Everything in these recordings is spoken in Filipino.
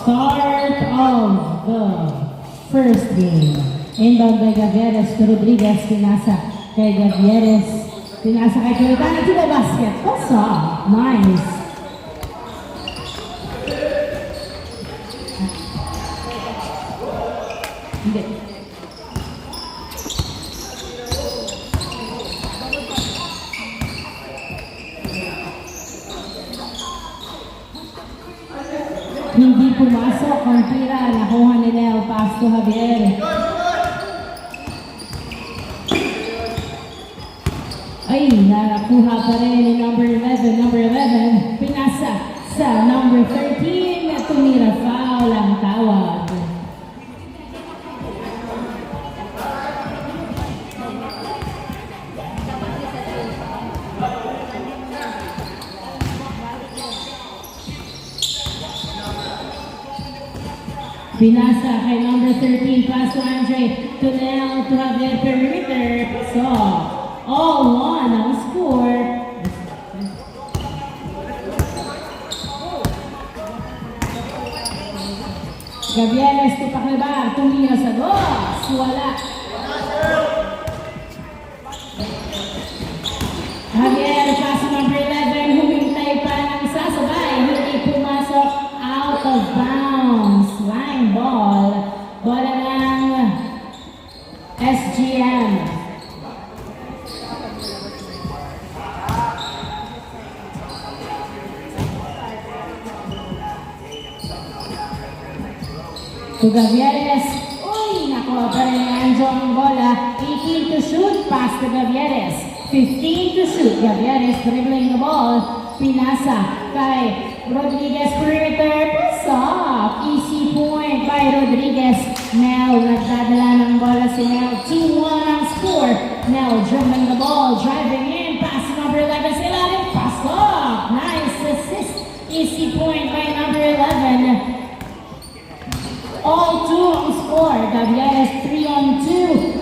Start of the first game. Inbound by Gavieres to Rodriguez. Pinasa kay Gavieres. Pinasa kay Cayetana to the basket. Pass off. Nice. Hindi. Hindi pumasok ang tira. Nakuha ni Leo. Pass to Javier. Ay, nakuha pa rin ni number 11. Number 11, pinasa sa number 13. Tumira, foul ang tawag. Pinasa kay number 13, pass to Andre. To Nel, to Javier, perimeter. So, all one ang score. Gavieres to Pacalbar, tumira sa dos. Wala. Javier, pass to number 11, humintay pa ng sasabay. Hindi pumasok, out of bounds. Line ball. Bola ng SGM. To Gavieres. Uy, nakuha pa rin ni Anjo ang bola. 18 to shoot, pass to Gavieres. 15 to shoot, Gavieres dribbling the ball. Pinasa kay Rodriguez, perimeter, pass off. Easy point by Rodriguez. Nel, nagdadala ng bola si Nel. 2-1 ang score. Nel dribbling the ball, driving in, pass to number 11 sa ilalim, pass off. Nice assist. Easy point by number 11. All two on score. Gavieres 3-on-2.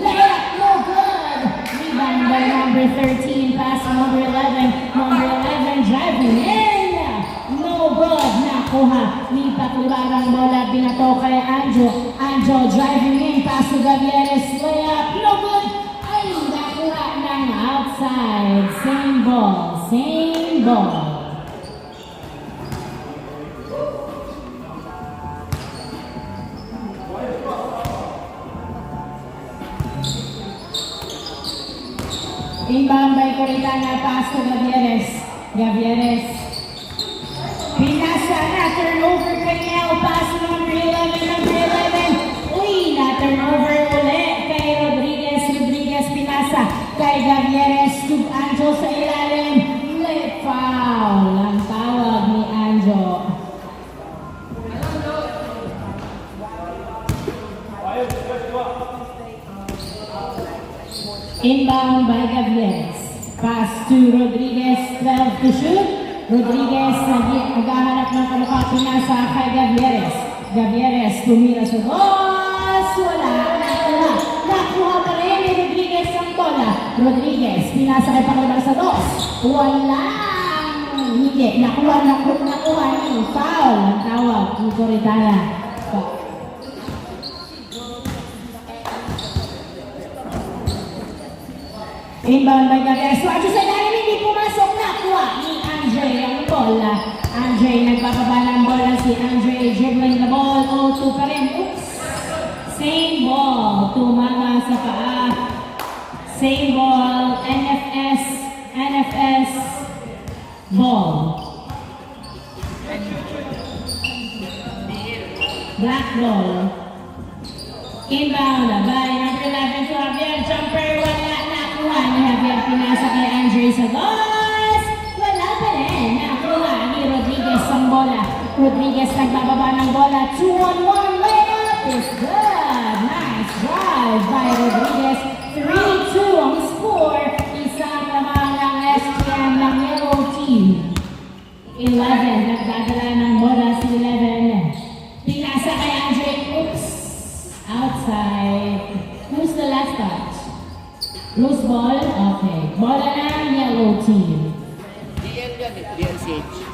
Layup, no good. Rebound by number 13. Pass to number 11. Number 11 driving in. No good. Nakuha ni Pacalbar ang bola. Binato kay Anjo. Anjo driving in. Pass to Gavieres. Layup, no good. Ay, nakuha ng outside. Same ball. Same ball. Inbound by Cayetana, pass to Gavieres. Gavieres. Pinasa na, turnover kay Nel, pass to number 11, number 11. Uy, na turnover ulit kay Rodriguez. Rodriguez pinasa kay Gavieres to Anjo sa ilalim. Late foul ang tawag ni Anjo. Inbound by Gavieres. Pass to Rodriguez, 12 to shoot. Rodriguez naghahanap ng kamukha, pinasa kay Gavieres. Gavieres tumira sa dos. Wala. Nakuha. Nakuha pa rin ni Rodriguez ang bola. Rodriguez pinasa kay Pacalbar sa dos. Wala. Hindi. Nakuha ni foul ang tawag ni Cayetana. Inbound by Gavieres. Swatch sa ilalim, hindi pumasok. Nakuha ni Andre ang bola. Andre, nagbababa ng bola si Andre. Dribbling the ball. 0-2 pa rin. Oops. Same ball. Tumama sa paa. Same ball. NFS ball. Black ball. Inbound by number 11 to Javier. Jumper. Wala. Nakuha ni Javier. Pinasa kay Andre sa dos. Wala pa rin. Nakuha ni Rodriguez ang bola. Rodriguez nagbababa ng bola. 2-on-1 layup is good. Nice drive by Rodriguez. 3-2 ang score. Isang lamang ng SGM ng yellow team. 11. Nagdadala ng bola si 11. Pinasa kay Andre. Oops. Outside. Who's the last touch? Loose ball? Okay. Bola ng yellow team. DL yan eh. DLCH.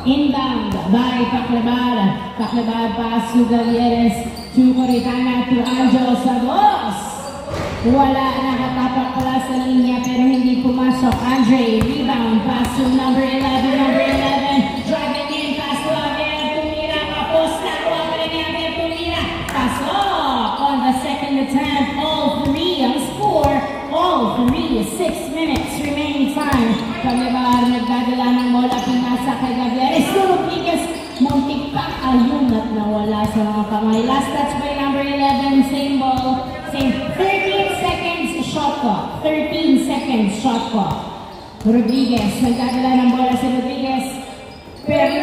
Inbound by Paclabar. Paclabar pass to Gavieres. To Coritana to Angel Sabos. Wala, nakatapak pala sa linya pero hindi pumasok. Andre, rebound, pass to number 11, driving in, pass to Javier Tumira, kapos na, kuha pa rin ni Javier Tumira, pasok on the second attempt, all three ang score, all three, 6 minutes remaining time. Paglabar, nagdadala ng bola, pinasa kay Javier, Rodriguez, muntik pa, ayun at nawala sa mga kamay. Last touch by number 11, same ball, same 13 seconds shot clock. 13 seconds shot clock. Rodriguez, nagdadala ng bola si Rodriguez. Pero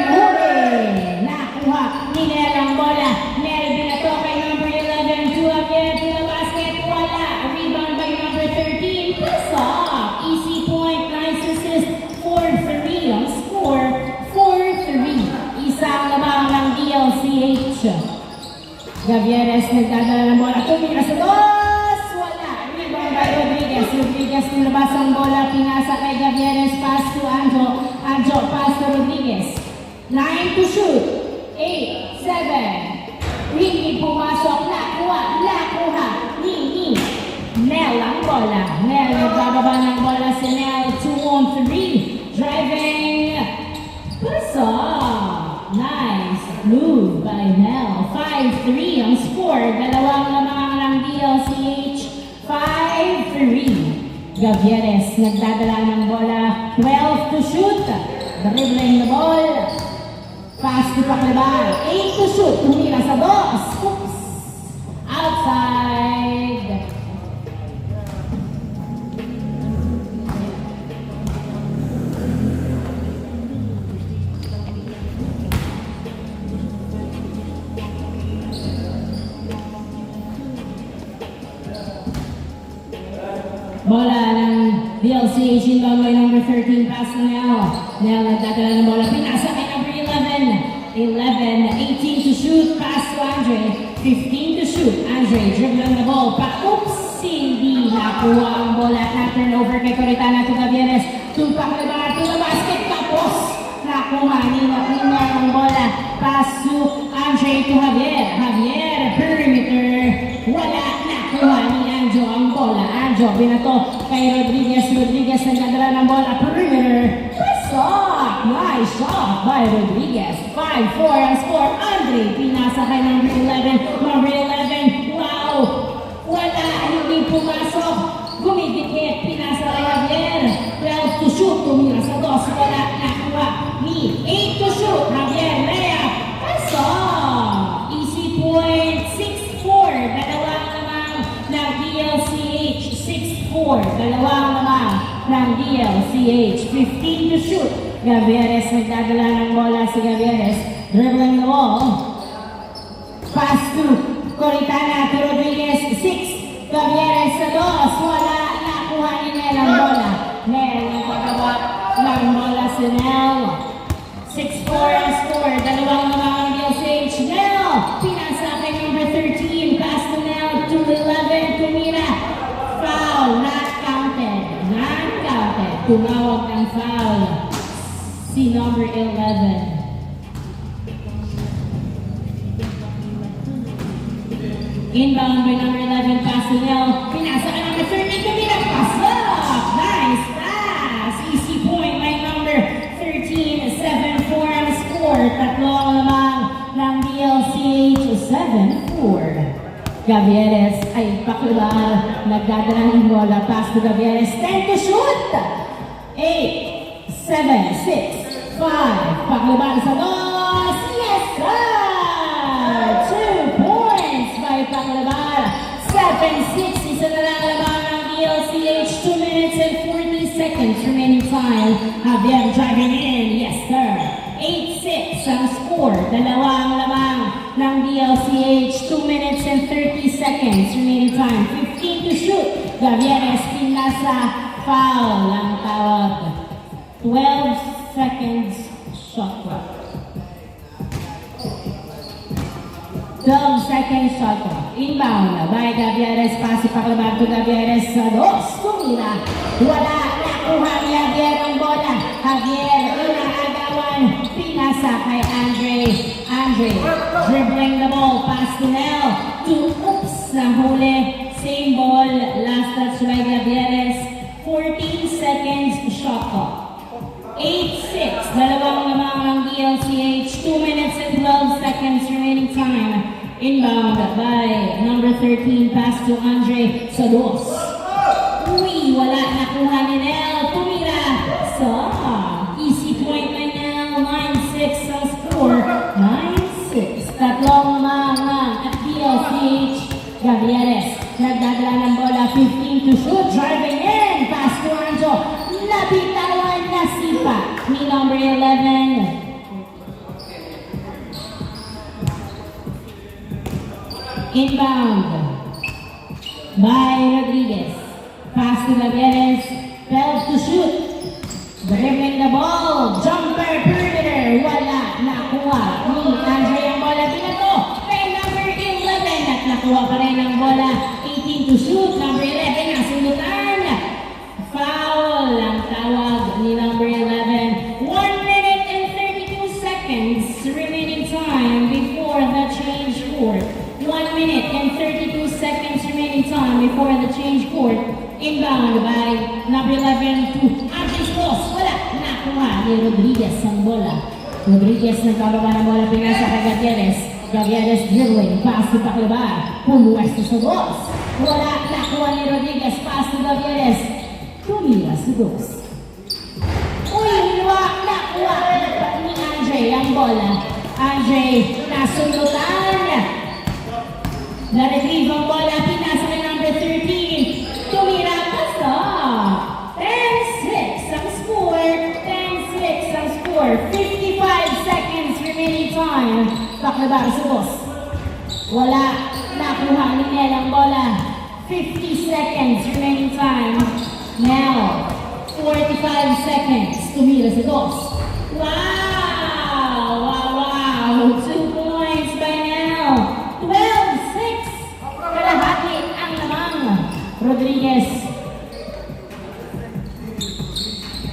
nakuha ni Nel ang bola. Nel binato kay number 11. To Javier to the basket. Wala. Rebound by number 13. Pasok. Easy point. Nice assist. 4-3 ang score. 4-3. Isang lamang ng DLCH. Gavieres nagdadala ng bola. Tumira sa dos! Wala. Rebound by Rodriguez. Rodriguez nilabas ang bola. Pinasa kay Gavieres. Pass to Anjo. Anjo pass to Rodriguez. 9 to shoot. 8, 7. Hindi pumasok. Nakuha. Ni. Nel ang bola. Nel nagbababa ng bola si Nel. 2-on-3. Driving. Pasok. Nice move by Nel. 5-3 ang score. Dalawang lamang ng DLCH. 5-3. Gavieres nagdadala ng bola. 12 to shoot. Dribbling the ball. Pass to Paclabar. 8 to shoot. Tumira sa dos. Oops. Outside. Bola ng DLCH inbound by number 13, pass to Nel. Nel nagdadala ng bola, pinasa kay number 11. 18 to shoot, pass to Andre. 15 to shoot, Andre dribbling the ball. Oops, hindi nakuha ang bola. Na-turnover kay Coritana to Gavieres. To Paclabar, to the basket, tapos nakuha ni Nina ang bola. Pass to Andre to Javier. Javier, perimeter. Wala, nakuha ni Anjo ang bola. Anjo, binato kay Rodriguez. Rodriguez nagdadala ng bola. Perimeter. Pasok! Nice shot by Rodriguez. 5-4 ang score. Andre, pinasa kay number 11. Number 11, wow! Wala, hindi pumasok. Gumidikit, pinasa kay Javier. 12 to shoot, tumira sa dos. Wala, nakuha ni 8 to shoot. Javier, layup. Pasok! Easy point. 6-4. Dalawang lamang ng DLCH. 6-4. Dalawang lamang ng DLCH. 15 to shoot. Gavieres nagdadala ng bola si Gavieres. Dribbling the ball. Pass to Coritana to Rodriguez. 6. Gavieres sa dos. Wala. Nakuha ni Nel ang bola. Nel nagpagawa ng bola si Nel. 6-4 ang score. Dalawang lamang ang DLCH. Nel. Pinasa kay number 13. Pass to Nel. To 11. Tumira. Foul. Not counted. Not counted. Tumawag ng foul si number 11. Inbound by number 11, pass to Nel. Pinasa ka number 13, Tumira. Pasok! Nice pass! Easy point by number 13. 7-4 ang score. Tatlo ang lamang ng DLCH. 7-4. Gavieres ay Paclabar. Nagdadala ng bola. Pass to Gavieres. 10 to shoot! 8, 7, 6, 5. Paclabar sa dos. Yes, sir! 2 points by Paclabar. 7-6. Isa na lang lamang ng DLCH. 2 minutes and 40 seconds remaining time. Javier driving in. Yes, sir. 8-6 ang score. Dalawang lamang ng DLCH. 2 minutes and 30 seconds remaining time. 15 to shoot. Gavieres pinasa. Foul ang tawag. 12 seconds shot clock. 12 seconds shot clock. Inbound by Gavieres. Pass Paclabar to Gavieres sa dos. Tumira. Wala. Nakuha ni Javier ang bola. Javier inaagawan. Pinasa pinasa kay Andre. Andre, dribbling the ball, pass to Nel. Oops, nahuli. Same ball, last touch by Gavieres. 14 seconds shot clock. 8-6, dalawang lamang ang DLCH. 2 minutes and 12 seconds remaining time. Inbound by number 13, pass to Andre Sados. Uy, wala nakuha ni Nel. Tumira sa easy point by Nel. 9-6 ang score. 9-6. Tatlong lamang at DLCH. Gavieres, nagdadala ng bola. 15 to shoot. Driving in. Pass to Anjo. Nabitawan na sipa ni number 11. Inbound by Rodriguez. Pass to Gavieres. Fails to shoot. Dribbling the ball. Jumper perimeter. Wala nakuha ni Andre ang bola. Binato kay number 11 at nakuha pa rin ang bola. 18 to shoot. Number 11 nasulutan. Foul ang tawag ni number 11. 1 minute and 32 seconds remaining time before the change court. 1 minute and 32 seconds remaining time before the change court. Inbound by number 11 to Andres Los. Wala nakuha ni Rodriguez ang bola. Rodriguez nagkababa ng bola, pinasa kay Gavieres. Gavieres dribbling, pass to Tacloban. Pumuwes to Sados. Wala nakuha ni Rodriguez, pass to Gavieres. Tumira Sados. Uy, nakuha ni Andre ang bola. Andre nasulutan. Na-retrieve ang bola, pinasa kay number 13. Tumira pa sa 10-6 ang score. 10-6 ang score. 55 seconds remaining time. Tacloban Sados. Wala nakuha ni Nel ang bola. 50 seconds remaining time. Now, 45 seconds. Tumira Sados. Wow! Wow! Wow! 2 points by Nel. 12-6. Kalahati ang lamang. Rodriguez.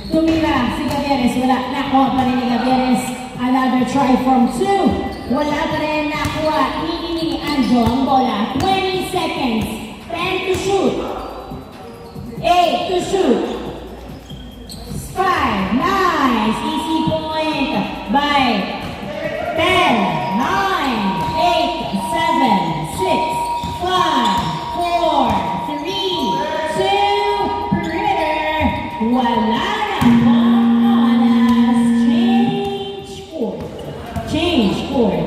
Tumira si Gavieres. Wala nakuha pa rin ni Gavieres. Another try from 2. Wala pa rin nakuha ni Anjo ang bola. 20 seconds. 10 to shoot. 8 to shoot. 5. Nice. Easy point by 10, 9, 8, 7, 6, 5, 4, 3, 2, perimeter. Wala na oras. Change court. Change court.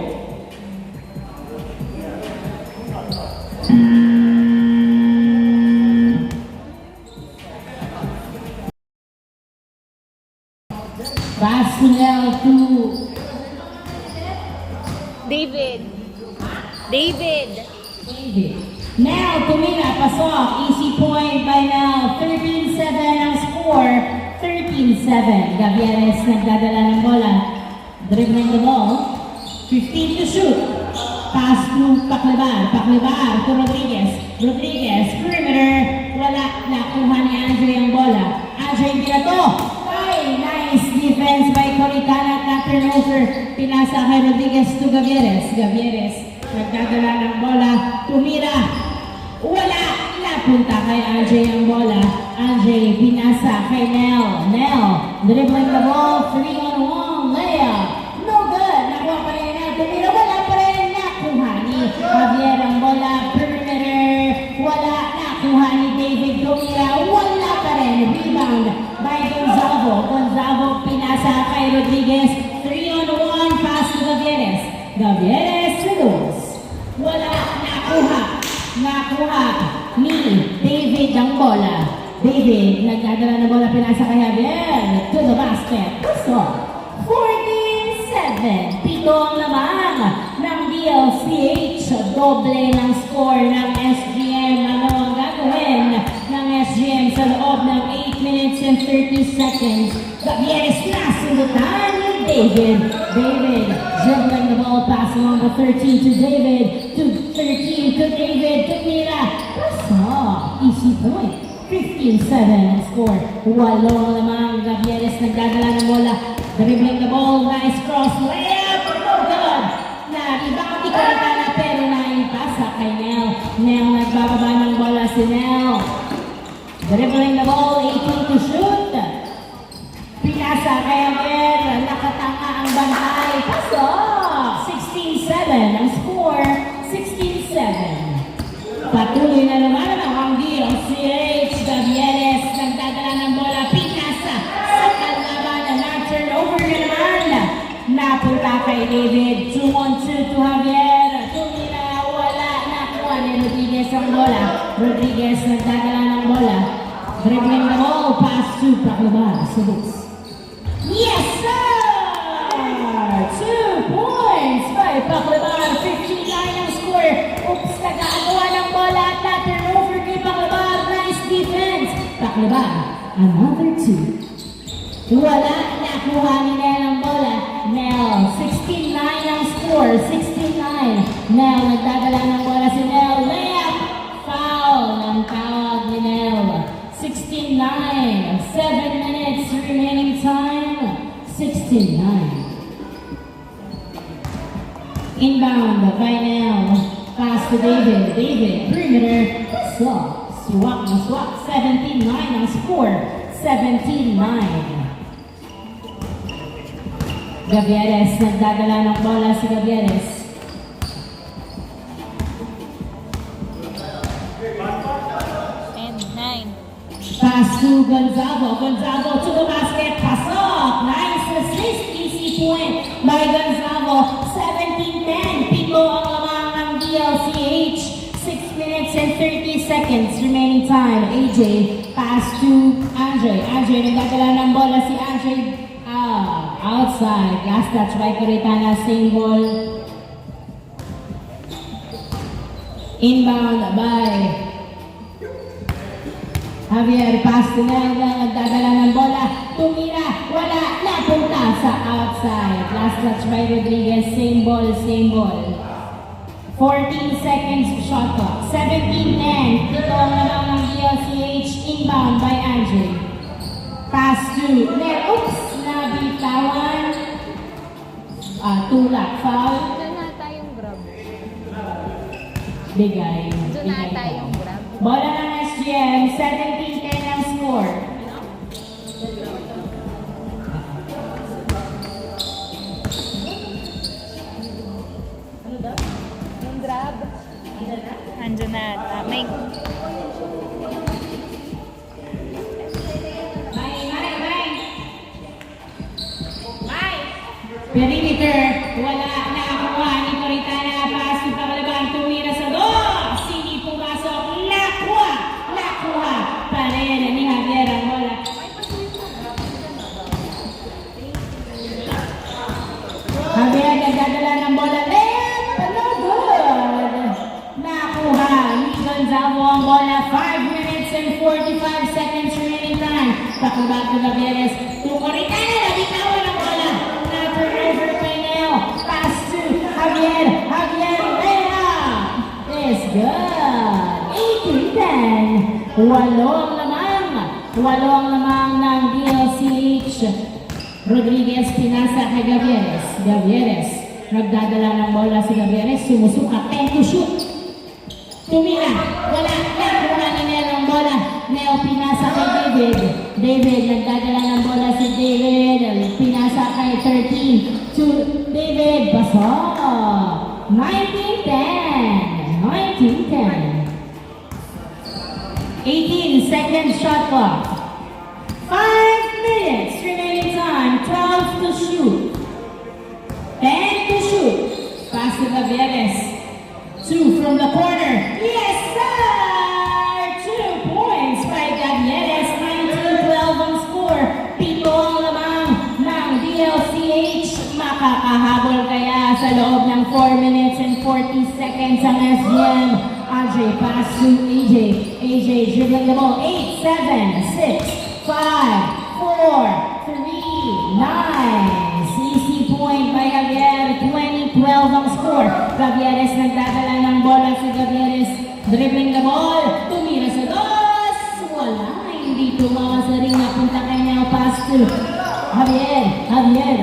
Pass to Nel to David. David. David. Nel, tumira, pasok. Easy point by Nel. 13-7 ang score. 13-7. Gavieres nagdadala ng bola. Dribbling the ball. 15 to shoot. Pass to Tacloban. Tacloban to Rodriguez. Rodriguez, perimeter. Wala nakuha ni Andre ang bola. Andre binato. Ay, nice defense by Coritana at turnover. Pinasa kay Rodriguez to Gavieres. Gavieres, nagdadala ng bola. Tumira. Wala. Napunta kay Andre ang bola. Andre, pinasa kay Nel. Nel, dribbling the ball. 3-on-1 layup. No good. Nakuha pa rin Nel. Tumira. Wala pa rin nakuha ni Javier ang bola. Perimeter. Wala nakuha ni David. Tumira. Wala pa rin. Rebound by Gonzalo. Gonzalo pinasa kay Rodriguez. 3-on-1 pass to Gavieres. Gavieres Sados. Wala nakuha. Nakuha ni David ang bola. David nagdadala ng bola, pinasa kay Javier to the basket. So, 14-7. Pito ang lamang ng DLCH. Doble ng score ng SGM. Ano ang gagawin ng SGM sa loob ng 8 minutes and 30 seconds? Gavieres nasulutan ni David. David dribbling the ball, pass along to 13 to David. To 13 to David. To Mira. Easy point. 15-7 ang score. Walong lamang. Gavieres nagdadala ng bola. Dribbling the ball, nice cross, layup, no good. Na-rebound ni Coritana pero naipasa kay Nel. Nel nagbababa ng bola si Nel. Dribbling the ball, 18 to shoot. Pinasa kay Javier, nakatanga ang bantay. Pasok! 16-7 ang score, 16-7. Patuloy na naman ang Hanggi ang CH. Gavieres nagdadala ng bola. Pinasa sa kalaban na turnover na naman. Napunta kay David. 2-on-2 to Javier. Tumira, wala. Nakuha ni Rodriguez ang bola. Rodriguez nagdadala ng bola. Dribbling the ball. Pass to Paclabar. Subos. Yes, sir! 2 points by Paclabar. 59 ang score. Oops, nagkagawa ng bola at na-turnover kay Paclabar. Nice defense. Paclabar, another 2. Wala, nakuha ni Nel ang bola. Nel, 69 ang score. 69. Nel, nagdadala ng bola si Nel. Layup, foul ng tawag ni Nel. 69. 7 minutes remaining time. 69. Inbound by Nel. Pass to David. David, perimeter. Swak na swak. 17-9 ang score. 17-9. Gavieres, nagdadala ng bola si Gavieres. And 9. Pass to Gonzago. Gonzago to the basket. Pasok. Nice assist. Easy point by Gonzago. 17-10. Pito ang lamang ng DLCH. 6 minutes and 30 seconds remaining time. AJ. Pass to Andre. Andre, nagdadala ng bola si Andre. Outside. Last touch by Coritana. Same ball. Inbound by Javier. Pass to Nel. Nagdadala ng bola. Tumira. Wala. Napunta sa outside. Last touch by Rodriguez. Same ball. Same ball. 14 seconds shot clock. 17-10. Dito ang naman ng DLCH. Inbound by Andre. Pass to Nel. Oops! Nabitawan. Tulak. Foul. Doon nata yung grab. Bigay. Doon nata yung grab. Bola ng SGM. 17-10 ang score. Yung grab. Andun na ata. May... Perimeter, wala, nakakuha ni Coritana. Pass to Paclabar, tumira sa dos. Hindi pumasok, nakuha pa rin ni Javier ang bola. Javier nagdadala ng bola. Layup, no good. Nakuha ni Gonzago ang bola. 5 minutes and 45 seconds remaining time. Paclabar to Gavieres. To Coritana, nabitawan ang bola. Turnover kay Nel. Pass to Javier. Javier Vera is good. 18-10. Walo ang lamang ng DLCH. Rodriguez pinasa kay Gavieres. Gavieres. Nagdadala ng bola si Gavieres. Sumusuka. 10 to shoot. Tumira. Wala. Nakuha ni Nel ang bola. Nel pinasa kay David. David, nagdadala ng bola si David. Pinasa kay 13 to David. Pasok. 19-10. 19-10. 18 seconds shot clock. 5 minutes remaining time. 12 to shoot. 10 to shoot. Pass to Gavieres. 2 from the corner. Yes, sir! 2 points by Gavieres. 19-12 ang score. Pito ang lamang ng DLCH. Makakahabol kaya sa loob ng 4 minutes and 40 seconds ang SGM. Andre, pass to AJ. AJ dribbling the ball. 8, 7, 6, 5, 4, 3. Nice. Easy point by Javier. 20-12 ang score. Gavieres nagdadala ng bola si Gavieres. Dribbling the ball. Tumira sa dos. Wala. Hindi tumama sa ring. Napunta kay Nel. Pass to Javier. Javier.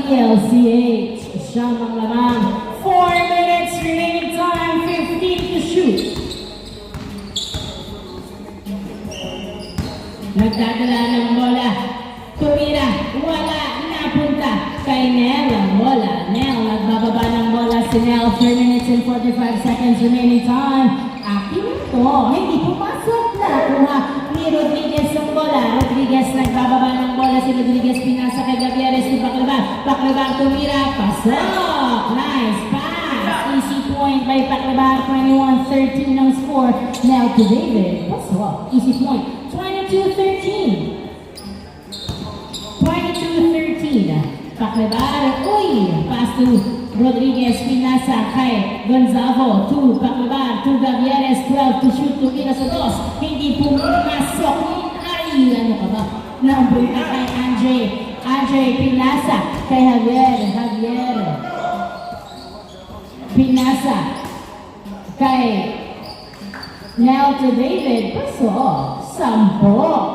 DLCH. Siyam ang lamang. 4 minutes remaining time, 15 to shoot. Nagdadala ng bola. Tumira, wala, napunta kay Nel ang bola. Nel, nagbababa ng bola si Nel. 3 minutes and 45 seconds remaining time. Akin ito, hindi pumasok na. Kuha ni Rodriguez ang bola. Rodriguez nagbababa ng bola. Si Rodriguez pinasa kay Gavieres ni Paclabar. Paclabar tumira, pasok. Nice pass. Easy point by Paclabar. 21-13 ang score. Nel to David. Pasok. Easy point. 22-13. 22-13. Paclabar, uy! Pass to Rodriguez, pinasa kay Gonzalo. To Paclabar, to Gavieres, 12 to shoot, tumira sa dos. Hindi pumasok. Ay, ano ka ba? Number na kay Andre. Andre, pinasa kay Javier. Javier. Pinasa kay Nel to David. Pasok. 10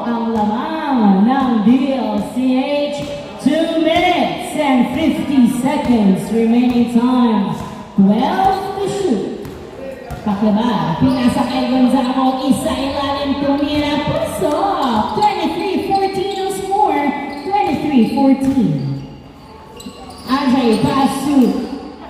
ang lamang ng DLCH. 2 minutes and 50 seconds remaining time. 12 to shoot. Paclabar, pinasa kay Gonzalo, isa ilalim, tumira, pasok. 23-14 ang score. 23-14. Andre, pass shoot.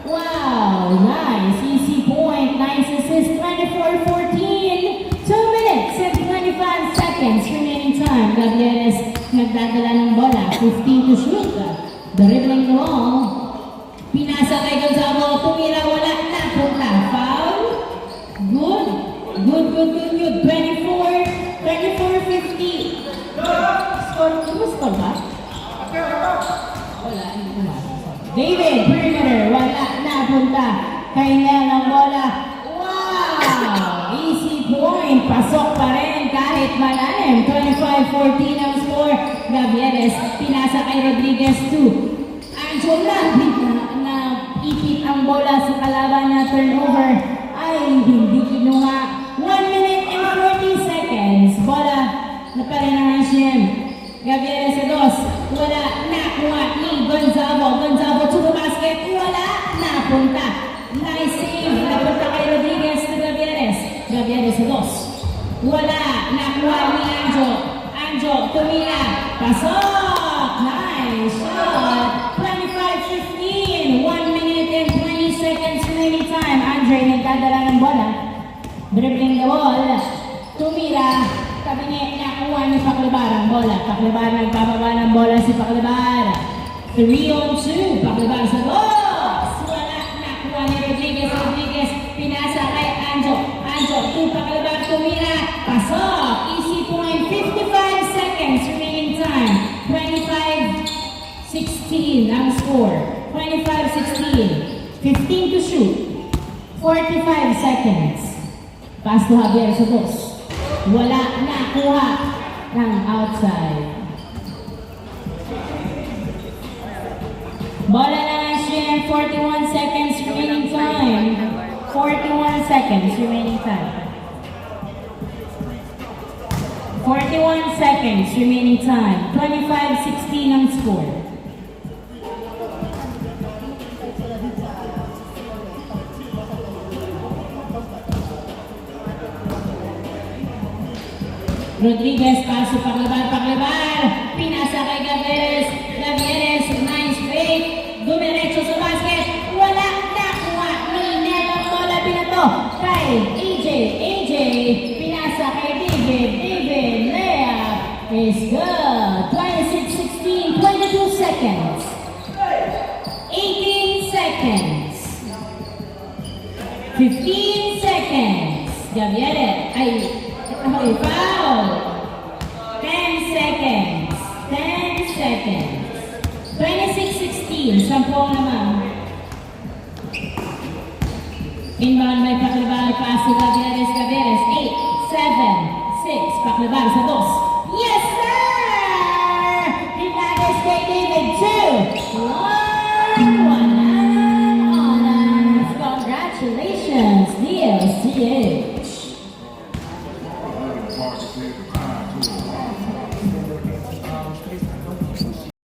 Wow, nice. Easy point, nice assist. 24-14. 2 minutes and 25 seconds remaining time. Gavieres nagdadala ng bola. 15 to shoot. Dribbling the ball. Pinasa kay Gonzalo. Tumira, wala, napunta. Foul. Good. Good. 24-50. Score, score ba? Wala, hindi naman. David, perimeter. Wala, napunta. Kay Nel ang bola. Wow! Easy point. Pasok pa rin kahit malalim. 25-14 ang score. Gavieres, pinasa kay Rodriguez 2. Angel na ipit ang bola sa kalaban na turnover. Ay, hindi kinuha. 1 minute and 40 seconds. Bola na pa rin ang Hashem. Gavieres sa dos. Wala, nakuha ni Gonzalo. Gonzalo to the basket. Wala, napunta. Nice save. Napunta kay Rodriguez na Gavieres. Gavieres sa dos. Wala, nakuha ni Anjo. Anjo, tumira. Pasok! Nice shot. 25-15. 1 minute and 20 seconds remaining time. Andre nagdadala ng bola. Dribbling the ball. Tumira. Kabinet, nakuha ni Paclabar ang bola. Paclabar nagbababa ng bola si Paclabar. 3-on-2. Paclabar sa dos. Wala, nakuha ni Rodriguez. Rodriguez, pinasa kay Anjo. Anjo, to Paclabar, tumira. Pasok. Easy point. 55 seconds remaining time. 25-16 ang score. 25-16. 15 to shoot. 45 seconds. Pass to Javier sa dos. Wala, nakuha ng outside. Bola na Hashem, 41 seconds remaining time. 41 seconds remaining time. 41 seconds remaining time. 25-16 ang score. Rodriguez, paso, Paclabar, pinasa kay Gavieres. Gavieres, nice fake. Dumiretso sa basket. Wala, nakuha ni Nel ang bola, binato kay AJ, pinasa kay David. Layup is good. 26-16, 22 seconds. 18 seconds. 15 seconds. Gavieres, foul. 10 seconds. 10 seconds. 26-16. 10 naman. Inbound by Paclabar. Pass to Gavieres. 8, 7, 6. Paclabar sa dos. Yes, sir! Gavieres kay David. 2, 1. Honors. Congratulations, DLCH. Hard to say the time too.